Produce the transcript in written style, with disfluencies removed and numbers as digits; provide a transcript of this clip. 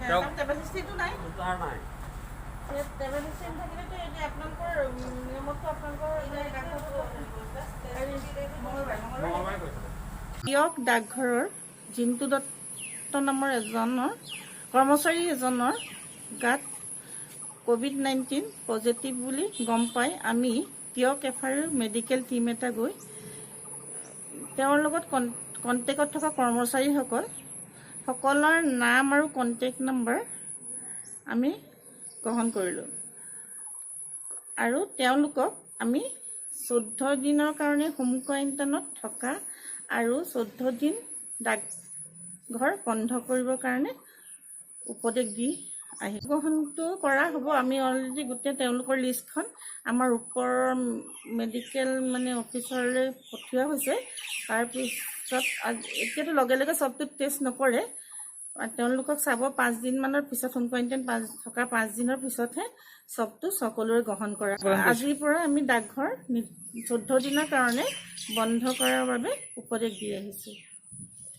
Tablet চিষ্টেমটো নাই নাই টেবলেট চিষ্টেম থাকিলেতো এতিয়া আপোনালোকৰ নিয়মতটো আপোনালোকৰ দিয়ক ডাকঘৰৰ জিন্তু দত্ত নামৰ কৰ্মচাৰী এজনৰ গাত COVID-19 পজিটিভ বুলি গম পাই আমি টিয়ক এফআইআৰ মেডিকেল টিম এটা গৈ তেওঁৰ লগত কণ্টেক্টত থকা কৰ্মচাৰীসকলৰ নাম আৰু কণ্টেক্ট নম্বৰ আমি গ্ৰহণ কৰিলোঁ আৰু তেওঁলোকক আমি 14 দিনৰ কাৰণে হোম কোৱাৰেণ্টাইনত থকা আৰু 14 দিন ডাকঘৰ বন্ধ কৰিবৰ কাৰণে উপদেশ দি গ্ৰহণটো কৰা হ'ব। আমি অলৰেডি গোটেই তেওঁলোকৰ লিষ্টখন আমাৰ ওপৰৰ মেডিকেল অফিচাৰলৈ পঠিওৱা হৈছে। তাৰপিছত এতিয়াতো লগে লগে চবটো টেষ্ট নকৰে, তেওঁলোকক চাব 5 দিনমানৰ পিছত হোম কোৱাৰেণ্টাইন থকা 5 দিনৰ পিছতহে চবটো সকলোৰে গ্ৰহণ কৰা। আজিৰ পৰা আমি ডাকঘৰ 14 দিনৰ কাৰণে বন্ধ কৰাৰ বাবে উপদেশ দি আহিছোঁ।